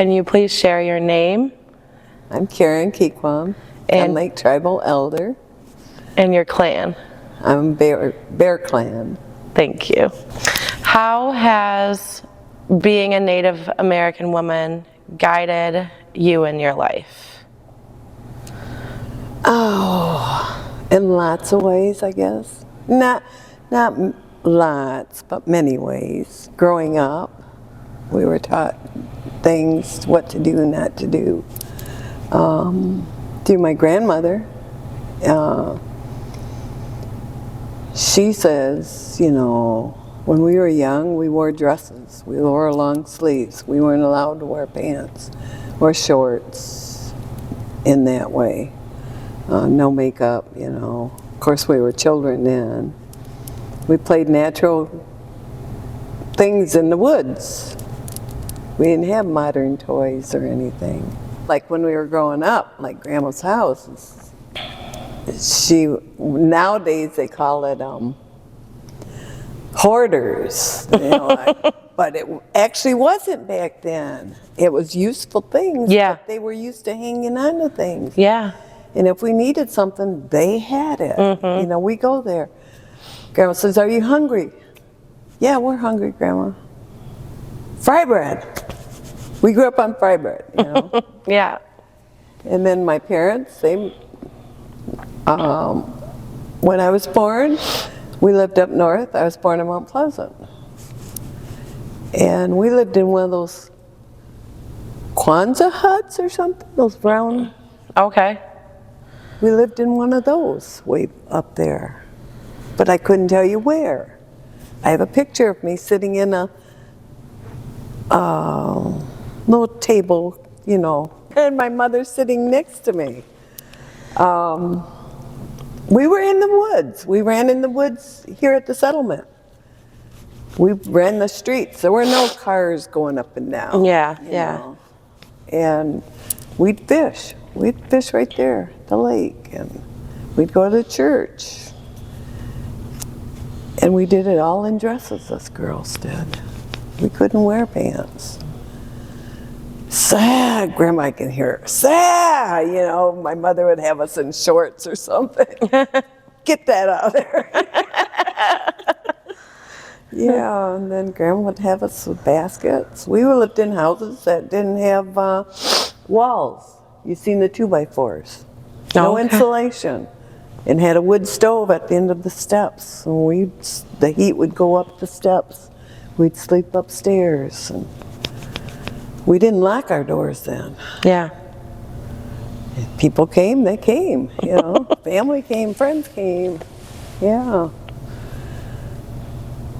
Can you please share your name? I'm Karen Kequom, and Lake Tribal Elder. And your clan? I'm Bear Clan. Thank you. How has being a Native American woman guided you in your life? Oh, in lots of ways, I guess. Not lots, but many ways. Growing up, we were taught things, what to do and not to do. Through my grandmother, she says, you know, when we were young, we wore dresses. We wore long sleeves. We weren't allowed to wear pants or shorts in that way. No makeup, you know. Of course, we were children then. We played natural things in the woods. We didn't have modern toys or anything. Like when we were growing up, like Grandma's house, nowadays they call it hoarders, you know, but it actually wasn't back then. It was useful things. Yeah. But they were used to hanging on to things. Yeah. And if we needed something, they had it. You know, we go there. Grandma says, "Are you hungry?" "Yeah, we're hungry, Grandma." Fry bread. We grew up on fry bread, you know. Yeah. And then my parents, they, when I was born, we lived up north. I was born in Mount Pleasant. And we lived in one of those Kwanzaa huts or something, those brown. Okay. We lived in one of those way up there. But I couldn't tell you where. I have a picture of me sitting in a little table, you know, and my mother sitting next to me. We were in the woods. We ran in the woods here at the settlement. We ran the streets. There were no cars going up and down. Yeah, you yeah. know. And we'd fish. We'd fish right there at the lake. And we'd go to church. And we did it all in dresses, us girls did. We couldn't wear pants. "Sah," Grandma, I can hear her. "Sah," you know, my mother would have us in shorts or something. "Get that out of there." Yeah, and then Grandma would have us with baskets. We lived in houses that didn't have walls. You seen the 2x4s. No insulation. And had a wood stove at the end of the steps. And the heat would go up the steps. We'd sleep upstairs. And we didn't lock our doors then. Yeah. If people came, they came, you know. Family came, friends came. Yeah.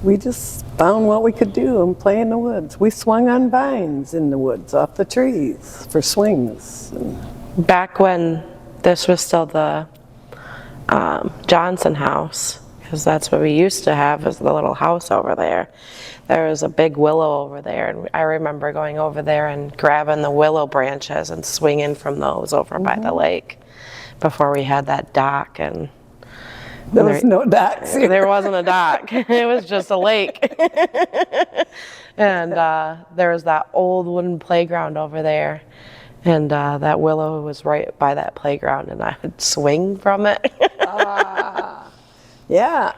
We just found what we could do and play in the woods. We swung on vines in the woods off the trees for swings. And Back when this was still the Johnson house, because that's what we used to have, is the little house over there. There was a big willow over there, and I remember going over there and grabbing the willow branches and swinging from those over by the lake before we had that dock. And there was no docks here. There wasn't a dock. It was just a lake. And there was that old wooden playground over there. And that willow was right by that playground, and I would swing from it. Yeah,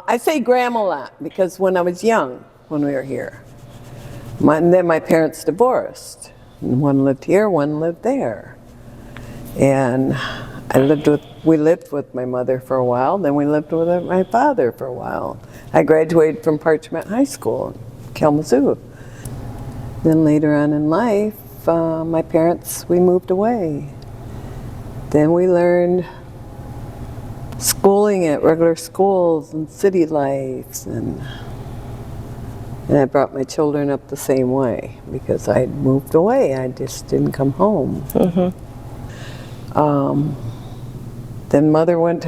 I say Grandma a lot because when I was young, when we were here, then my parents divorced. And one lived here, one lived there. And we lived with my mother for a while, then we lived with my father for a while. I graduated from Parchment High School in Kalamazoo. Then later on in life, my parents, we moved away. Then we learned schooling at regular schools and city lives, and I brought my children up the same way because I moved away. I just didn't come home. Then Mother went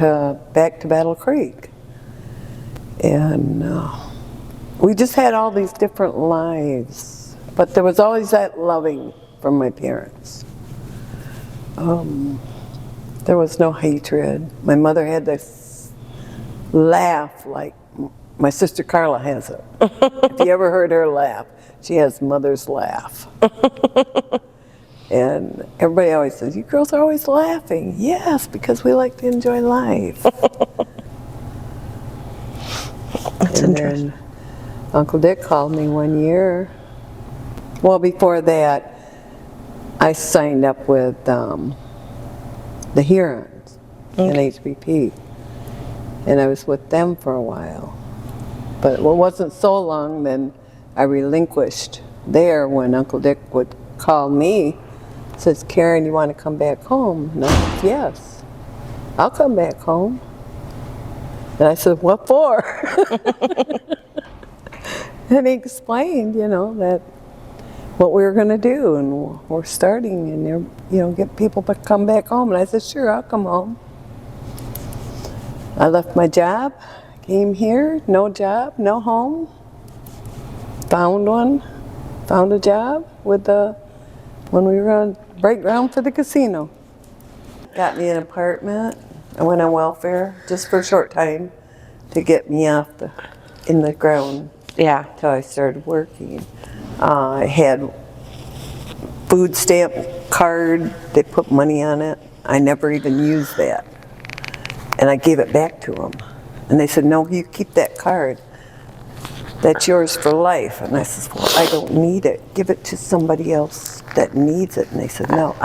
back to Battle Creek, and we just had all these different lives, but there was always that loving from my parents. There was no hatred. My mother had this laugh like My sister Carla has it. If you ever heard her laugh, she has mother's laugh. And everybody always says, you girls are always laughing. Yes, because we like to enjoy life. That's interesting. Then Uncle Dick called me one year. Well, before that, I signed up with the Hurons in HBP. And I was with them for a while. But it wasn't so long, then I relinquished there when Uncle Dick would call me. Says, Karen, you want to come back home? And I said, yes, I'll come back home. And I said, what for? And he explained, that what we were going to do, and we're starting, and get people to come back home. And I said, sure, I'll come home. I left my job, came here, no job, no home. Found a job when we were on break ground for the casino. Got me an apartment. I went on welfare just for a short time to get me in the ground. Yeah. Till I started working. I had food stamp card. They put money on it. I never even used that. And I gave it back to them. And they said, no, you keep that card. That's yours for life. And I said, well, I don't need it. Give it to somebody else that needs it. And they said, no.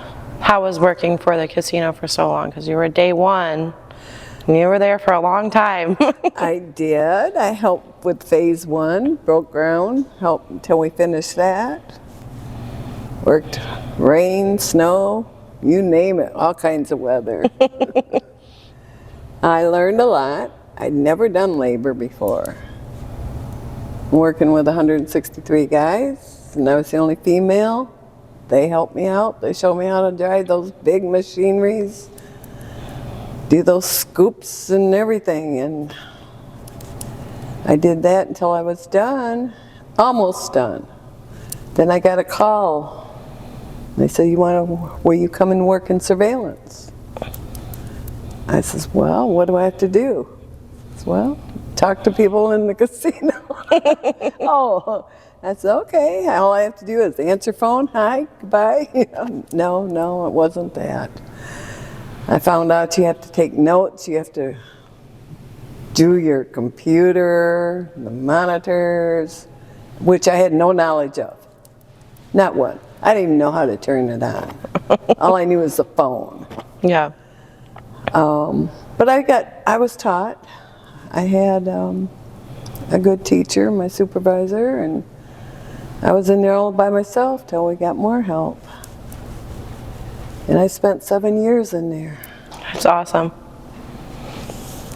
How was working for the casino for so long? Because you were day one, and you were there for a long time. I did. I helped with phase 1, broke ground, helped until we finished that. Worked rain, snow, you name it, all kinds of weather. I learned a lot. I'd never done labor before. Working with 163 guys, and I was the only female. They helped me out. They showed me how to drive those big machineries, do those scoops and everything. And I did that until I was done, almost done. Then I got a call. They said, will you come and work in surveillance? I says, well, what do I have to do? I said, well, talk to people in the casino. Oh, I said, okay, all I have to do is answer phone, hi, goodbye. No, it wasn't that. I found out you have to take notes, you have to do your computer, the monitors, which I had no knowledge of. Not one. I didn't even know how to turn it on. All I knew was the phone. Yeah. But I was taught. I had a good teacher, my supervisor, and I was in there all by myself till we got more help. And I spent 7 years in there. That's awesome.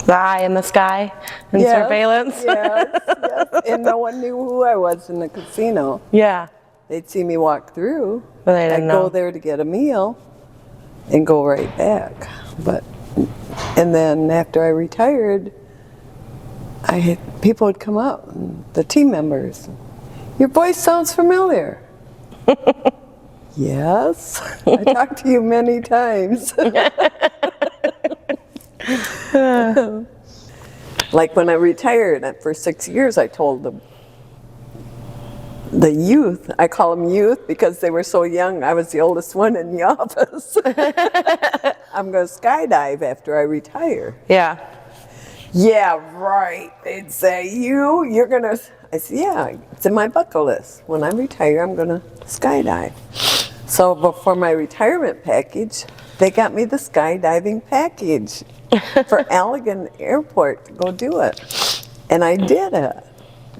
The eye in the sky and surveillance. Yes. And no one knew who I was in the casino. Yeah. They'd see me walk through. But they didn't know. I'd go there to get a meal and go right back. And then after I retired, people would come up, the team members. Your voice sounds familiar. Yes, I talked to you many times. Like when I retired, for 6 years, I told the youth, I call them youth because they were so young, I was the oldest one in the office. I'm going to skydive after I retire. Yeah. Yeah, right. They'd say, you're going to, I said, yeah, it's in my bucket list. When I retire, I'm going to skydive. So before my retirement package, they got me the skydiving package for Allegan Airport to go do it. And I did it,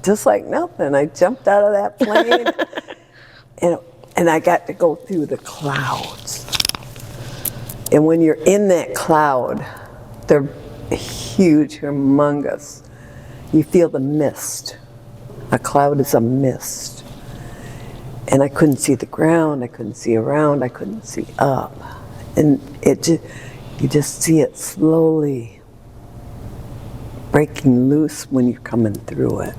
just like nothing. I jumped out of that plane, and I got to go through the clouds. And when you're in that cloud, they're huge, humongous. You feel the mist. A cloud is a mist. And I couldn't see the ground, I couldn't see around, I couldn't see up. And you just see it slowly breaking loose when you're coming through it.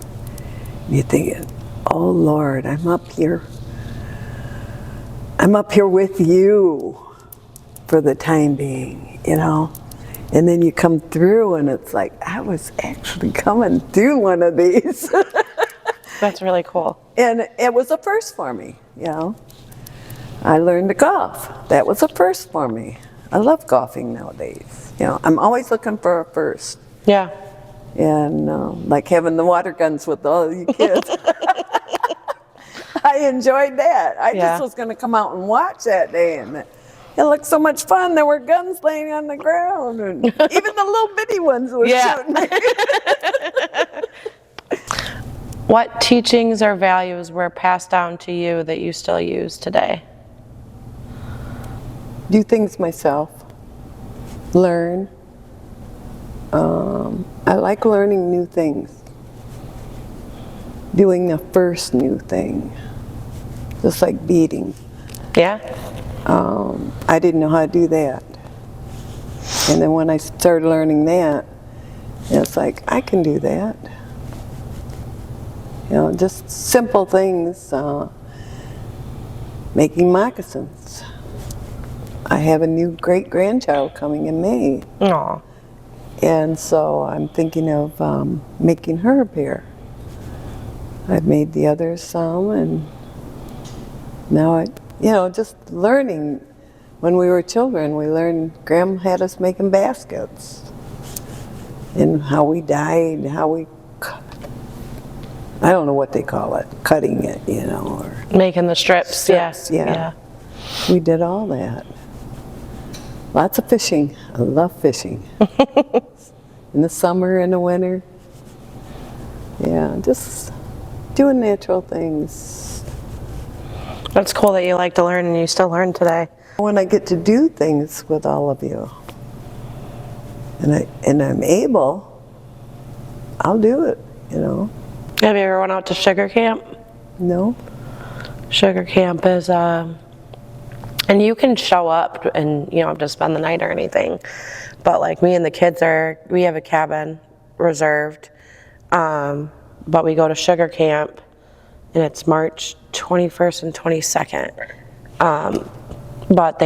You're thinking, oh Lord, I'm up here with you for the time being, And then you come through and it's like, I was actually coming through one of these. That's really cool. And it was a first for me, you know. I learned to golf. That was a first for me. I love golfing nowadays. You know, I'm always looking for a first. Yeah. And like having the water guns with all you kids. I enjoyed that. I just was going to come out and watch that day, and it looked so much fun. There were guns laying on the ground, and even the little bitty ones were shooting me. What teachings or values were passed down to you that you still use today? Do things myself. Learn. I like learning new things. Doing the first new thing. Just like beading. Yeah? I didn't know how to do that. And then when I started learning that, it's like, I can do that. You know, just simple things. Making moccasins. I have a new great-grandchild coming in May. Aw. And so I'm thinking of making her a pair. I've made the others some, and now just learning. When we were children, we learned, Grandma had us making baskets. And how we dyed, how we cut. I don't know what they call it, cutting it, you know. Or Making the strips, strips, yeah. We did all that. Lots of fishing. I love fishing. In the summer and the winter. Yeah, just doing natural things. That's cool that you like to learn and you still learn today. When I get to do things with all of you, and I'm able, I'll do it, you know. Have you ever went out to sugar camp? No? Sugar camp is, and you can show up and you don't have to spend the night or anything. But like me and the kids we have a cabin reserved, but we go to sugar camp and it's March 21st and 22nd. But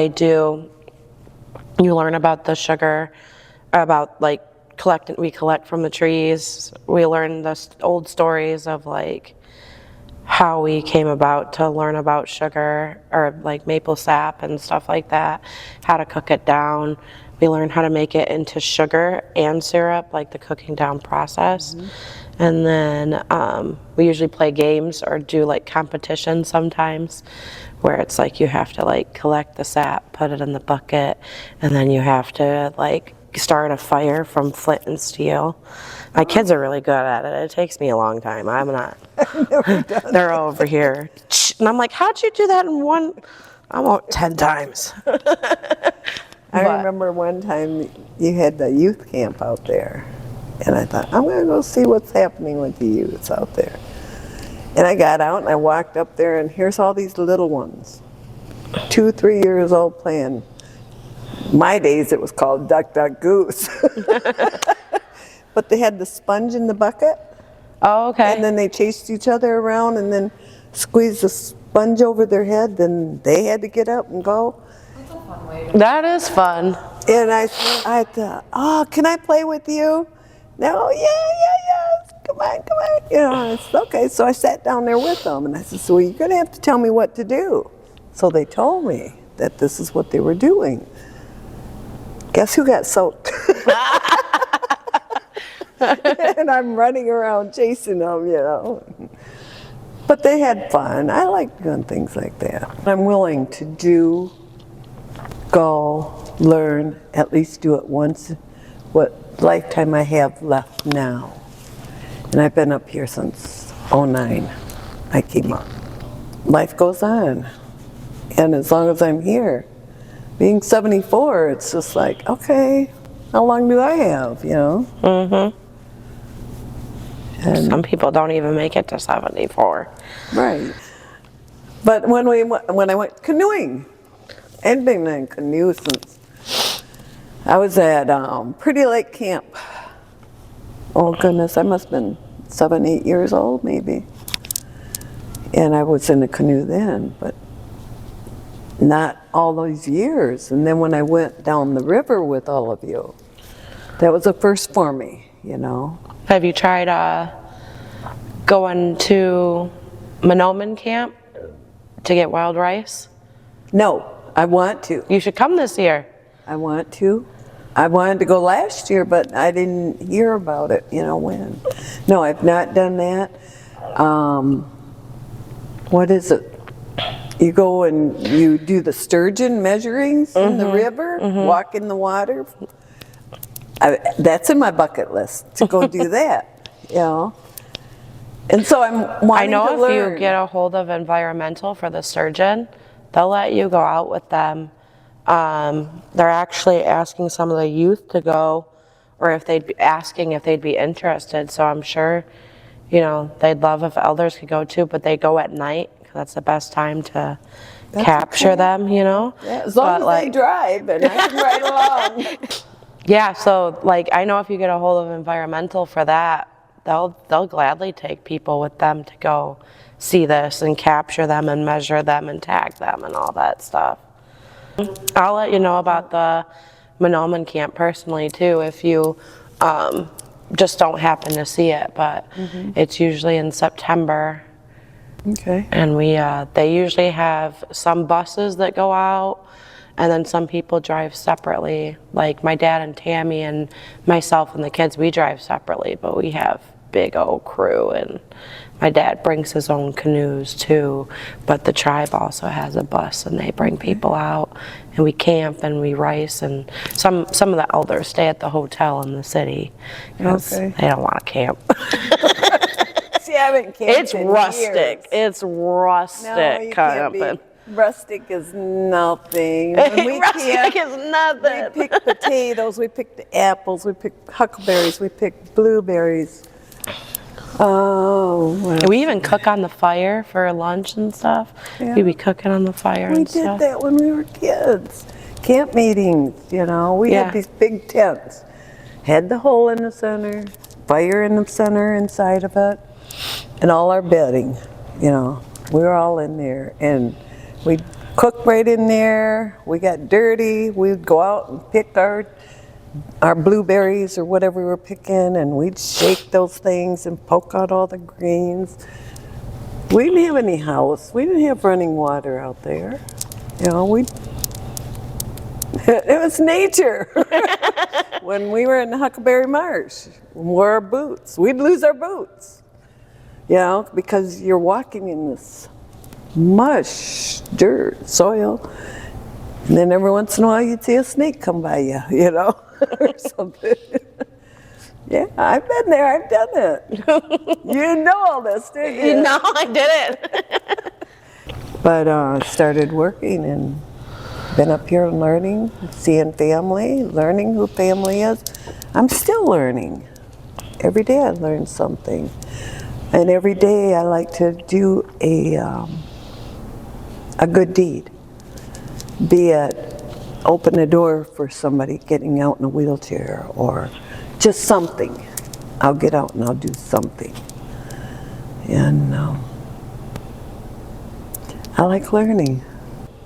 you learn about the sugar, about like we collect from the trees. We learn the old stories of like how we came about to learn about sugar, or like maple sap and stuff like that, how to cook it down. We learn how to make it into sugar and syrup, like the cooking down process. Mm-hmm. And then we usually play games or do like competitions sometimes, where it's like you have to like collect the sap, put it in the bucket, and then you have to like start a fire from flint and steel. My kids are really good at it. It takes me a long time. I'm not. They're over here. And I'm like, how'd you do that in one? I'm out 10 times. I remember one time you had the youth camp out there. And I thought, I'm going to go see what's happening with the youths out there. And I got out and I walked up there, and here's all these little ones, 2, 3 years old, playing. My days it was called Duck, Duck, Goose. But they had the sponge in the bucket. Oh, okay. And then they chased each other around and then squeezed the sponge over their head. Then they had to get up and go. That's a fun way to. That is fun. And I thought, oh, can I play with you? No, yeah. Come on. You know, it's okay. So I sat down there with them and I said, so you're going to have to tell me what to do. So they told me that this is what they were doing. Guess who got soaked? And I'm running around chasing them, you know. But they had fun. I like doing things like that. I'm willing to go, learn, at least do it once, what lifetime I have left now. And I've been up here since '09. I came up. Life goes on. And as long as I'm here, being 74, it's just like, okay, how long do I have, you know? Mm-hmm. And some people don't even make it to 74. right. But when I went canoeing, I'd been in canoe since I was at Pretty Lake Camp. Oh goodness, I must have been 7, 8 years old maybe. And I was in a canoe then, but not all those years. And then when I went down the river with all of you, That was a first for me, you know. Have you tried going to Monoman camp to get wild rice? No, I want to. You should come this year. I want to. I wanted to go last year, but I didn't hear about it, you know, when. No, I've not done that. What is it? You go and you do the sturgeon measurings in the river, walk in the water. That's in my bucket list, to go do that, you know. And so I'm wanting to learn. I know if you get a hold of environmental for the sturgeon, they'll let you go out with them. They're actually asking some of the youth to go, or if they'd be asking if they'd be interested. So I'm sure, you know, they'd love if elders could go too, but they go at night. That's the best time to capture them, you know. Yeah, as long as they drive and I can ride along. Yeah, so like I know if you get a hold of environmental for that, they'll gladly take people with them to go see this and capture them and measure them and tag them and all that stuff. I'll let you know about the Monoman camp personally too if you just don't happen to see it, but it's usually in September. Okay. And they usually have some buses that go out, and then some people drive separately. Like my dad and Tammy and myself and the kids, we drive separately, but we have big old crew, and my dad brings his own canoes too, but the tribe also has a bus and they bring people out, and we camp and we rice, and some of the elders stay at the hotel in the city because they don't want to camp. See, I haven't camped It's in rustic. years. It's rustic No, you can't camping. Rustic is nothing. When we Rustic is nothing. We picked potatoes, we picked apples, we picked huckleberries, we picked blueberries. Oh, what We even cook on the fire for lunch and stuff. Yeah. We'd be cooking on the fire we and did stuff. that when we were kids. Camp meetings, you know. We Yeah. had these big tents. Had the hole in the center, fire in the center inside of it, and all our bedding, you know. We were all in there, and we'd cook right in there. We got dirty. We'd go out and pick our blueberries or whatever we were picking, and we'd shake those things and poke out all the greens. We didn't have any house. We didn't have running water out there. You know, it was nature. When we were in the Huckleberry Marsh, we wore our boots. We'd lose our boots, you know, because you're walking in this mush, dirt, soil. And then every once in a while you'd see a snake come by you, you know, or something. Yeah, I've been there, I've done it. You know all this, didn't you? No, I didn't. But started working and been up here learning, seeing family, learning who family is. I'm still learning. Every day I learn something. And every day I like to do a good deed. Be it open a door for somebody getting out in a wheelchair or just something. I'll get out and I'll do something. And I like learning.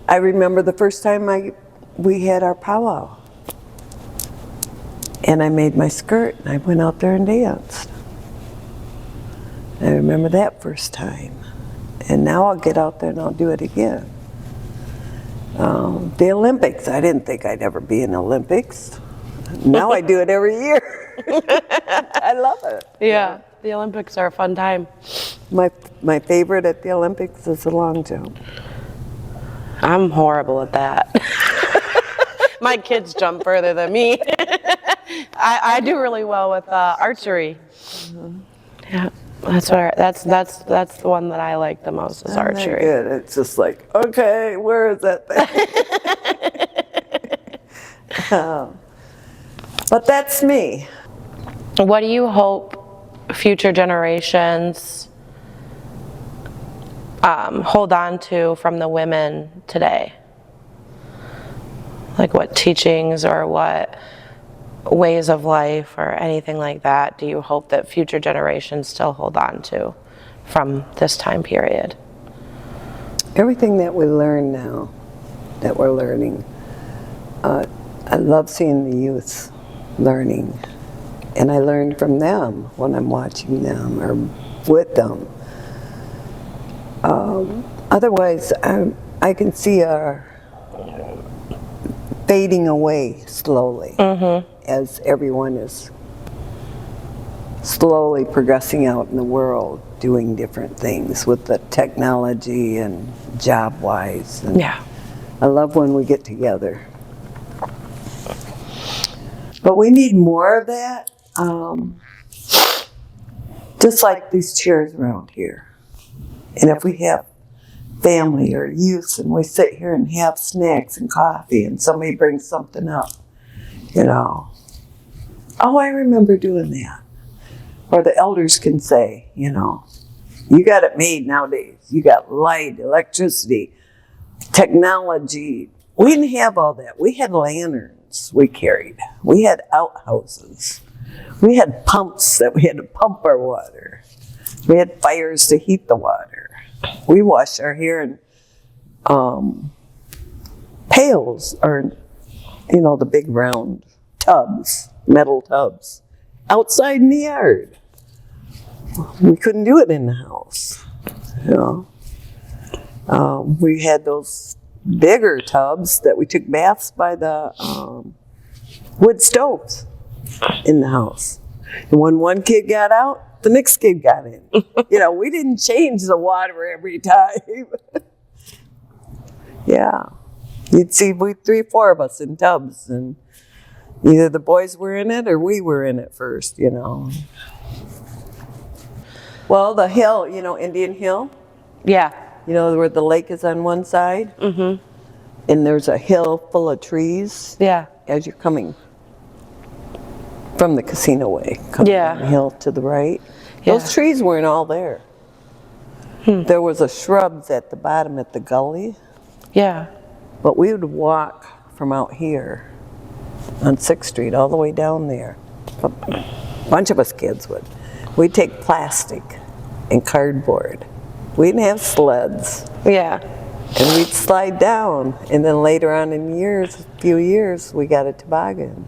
I remember the first time we had our powwow. And I made my skirt and I went out there and danced. I remember that first time. And now I'll get out there and I'll do it again. The Olympics, I didn't think I'd ever be in the Olympics. Now I do it every year. I love it. Yeah, the Olympics are a fun time. My favorite at the Olympics is the long jump. I'm horrible at that. My kids jump further than me. I do really well with archery. Yeah, that's the one that I like the most is archery. Good. It's just like, okay, where is that thing? But that's me. What do you hope future generations hold on to from the women today? Like what teachings or what ways of life or anything like that do you hope that future generations still hold on to from this time period? Everything that we learn now, that we're learning, I love seeing the youth learning. And I learn from them when I'm watching them or with them. Otherwise, I can see our fading away slowly as everyone is slowly progressing out in the world, doing different things with the technology and job-wise. And Yeah. I love when we get together. But we need more of that, just like these chairs around here. And if we have family or youth and we sit here and have snacks and coffee and somebody brings something up, you know, oh, I remember doing that. Or the elders can say, you know, you got it made nowadays. You got light, electricity, technology. We didn't have all that. We had lanterns we carried. We had outhouses. We had pumps that we had to pump our water. We had fires to heat the water. We washed our hair in pails, or, you know, the big round tubs, metal tubs, outside in the yard. We couldn't do it in the house, you know. We had those bigger tubs that we took baths by the wood stoves in the house. And when one kid got out, the next kid got in. You know, we didn't change the water every time. Yeah. You'd see 3, 4 of us in tubs, and either the boys were in it or we were in it first, you know. Well, the hill, you know, Indian Hill, Yeah. you know, where the lake is on one side, and there's a hill full of trees Yeah. as you're coming from the casino way, coming down the hill to the right. Yeah. Those trees weren't all there. There was a shrubs at the bottom at the gully, Yeah. but we would walk from out here on 6th Street all the way down there. A bunch of us kids would. We'd take plastic and cardboard. We didn't have sleds. Yeah. And we'd slide down, and then later on in years, a few years, we got a toboggan.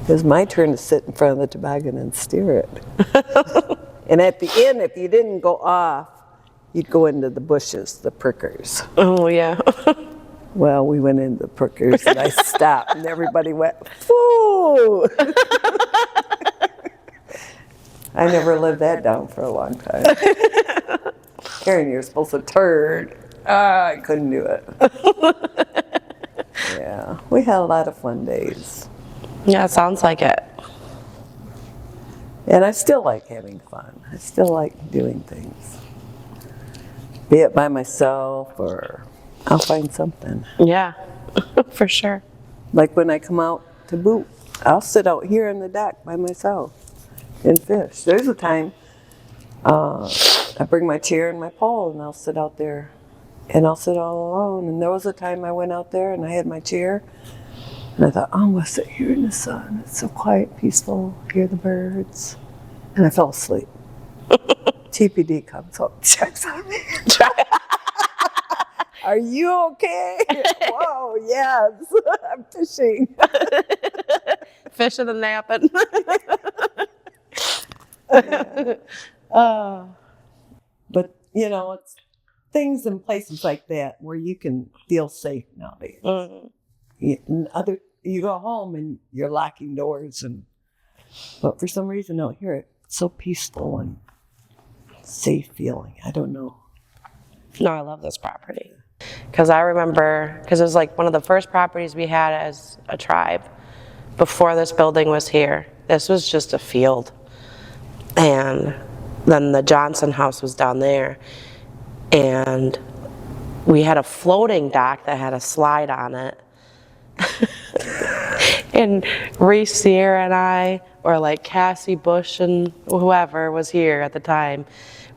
It was my turn to sit in front of the toboggan and steer it. And at the end, if you didn't go off, you'd go into the bushes, the prickers. Oh, yeah. Well, we went into the prickers, and I stopped, and everybody went, "Whoo!" I never lived that down for a long time. Karen, you're supposed to turn. I couldn't do it. Yeah, we had a lot of fun days. Yeah, it sounds like it. And I still like having fun. I still like doing things. Be it by myself or I'll find something. Yeah, for sure. Like when I come out to boot, I'll sit out here in the dock by myself and fish. There's a time I bring my chair and my pole and I'll sit out there and I'll sit all alone. And there was a time I went out there and I had my chair and I thought, oh, I'm going to sit here in the sun. It's so quiet, peaceful, hear the birds. And I fell asleep. TPD comes up, checks on me. Are you okay? Whoa, yes, I'm fishing. Fishing and napping. But, you know, it's things in places like that where you can feel safe nowadays. You go home and you're locking doors, but for some reason out here it's so peaceful and safe feeling. I don't know. No, I love this property. Because I remember, because it was like one of the first properties we had as a tribe before this building was here. This was just a field. And then the Johnson house was down there. And we had a floating dock that had a slide on it. And Reese, Sierra, and I, or like Cassie Bush and whoever was here at the time,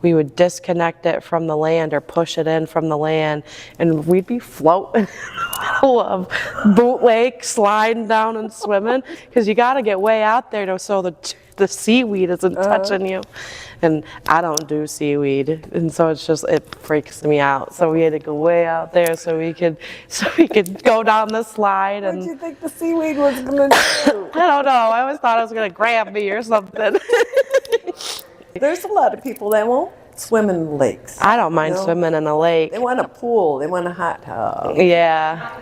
we would disconnect it from the land or push it in from the land, and we'd be floating in the middle of Boot Lake, sliding down and swimming, because you got to get way out there so the the seaweed isn't touching you. And I don't do seaweed, and so it freaks me out. So we had to go way out there so we could go down the slide. What And did you think the seaweed was going to do? I don't know. I always thought it was gonna grab me or something. There's a lot of people that won't swim in the lakes. I don't mind swimming in a lake. They want a pool. They want a hot tub. Yeah.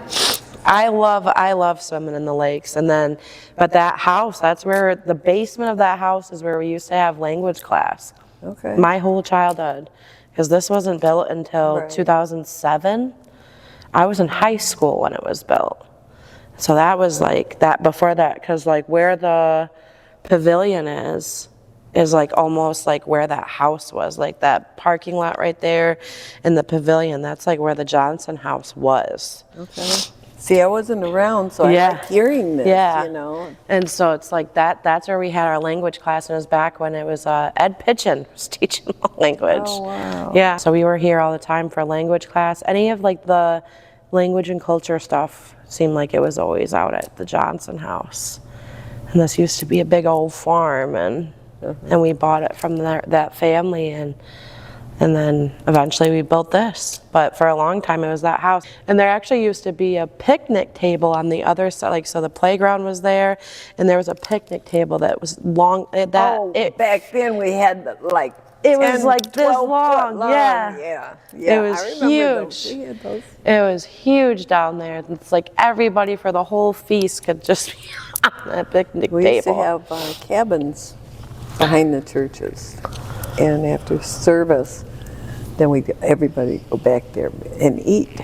I love swimming in the lakes. But that house, that's where the basement of that house is where we used to have language class. Okay. My whole childhood, because this wasn't built until 2007. I was in high school when it was built. So that was like that before that, because like where the pavilion is like almost like where that house was, like that parking lot right there in the pavilion. That's like where the Johnson house was. Okay. See, I wasn't around, so I like hearing this, Yeah. you know. And so it's like that's where we had our language class, and it was back when it was Ed Pitchin was teaching the language. Oh, wow. Yeah, so we were here all the time for language class. Any of like the language and culture stuff seemed like it was always out at the Johnson house. And this used to be a big old farm, and we bought it from that family, and then eventually we built this. But for a long time it was that house. And there actually used to be a picnic table on the other side, like so the playground was there, and there was a picnic table that was long. Back then we had like it was 10, like this 12 long. foot long. Yeah. Yeah. It was I remember those. huge. We had those. It was huge down there. It's like everybody for the whole feast could just be on that picnic table. We used to have cabins behind the churches, and after service, then everybody go back there and eat.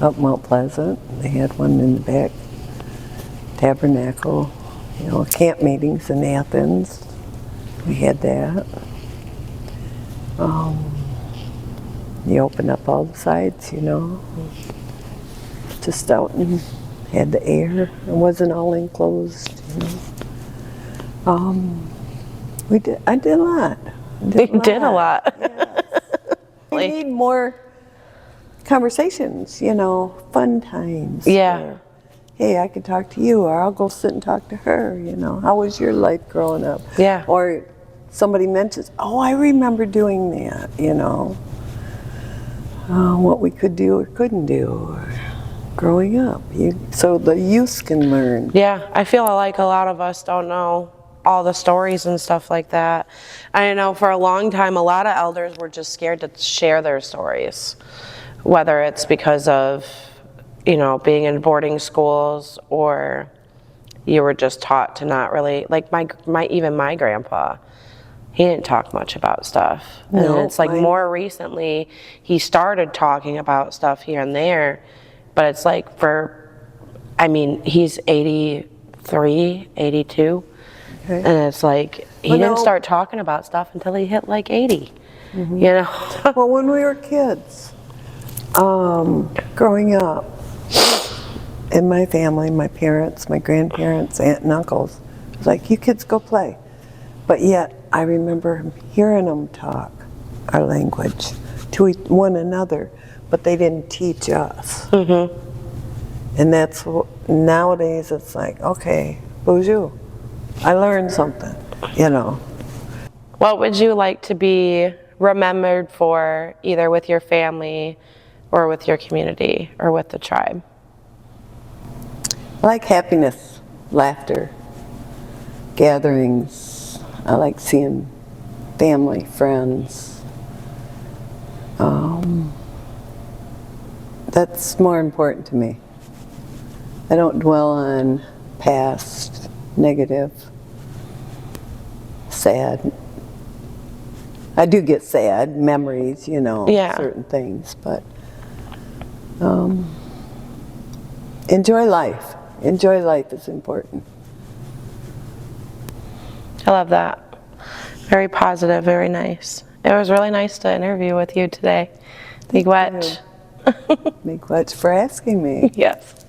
Up Mount Pleasant, they had one in the back. Tabernacle, camp meetings in Athens. We had that. You open up all the sides, just out and had the air. It wasn't all enclosed, I did a lot. You did a lot. Yes. We need more conversations, fun times. Yeah. Where, hey, I could talk to you, or I'll go sit and talk to her, How was your life growing up? Yeah. Or somebody mentions, oh, I remember doing that, what we could do or couldn't do, or growing up. So the youth can learn. Yeah, I feel like a lot of us don't know all the stories and stuff like that. I know for a long time, a lot of elders were just scared to share their stories, whether it's because of, being in boarding schools, or you were just taught to not really, like even my grandpa, he didn't talk much about stuff. No, and it's like more recently, he started talking about stuff here and there, but it's like he's 83, 82. Okay. And it's like, he didn't start talking about stuff until he hit like 80, Well, when we were kids, growing up, in my family, my parents, my grandparents, aunt and uncles, it was like, you kids go play. But yet, I remember hearing them talk our language to one another, but they didn't teach us. Mm-hmm. And that's nowadays, it's like, okay, bonjour. I learned something, What would you like to be remembered for, either with your family or with your community or with the tribe? I like happiness, laughter, gatherings. I like seeing family, friends. That's more important to me. I don't dwell on past, negative, sad. I do get sad memories, certain things, but enjoy life. Enjoy life is important. I love that. Very positive, very nice. It was really nice to interview with you today. Miigwech. Miigwech for asking me. Yes.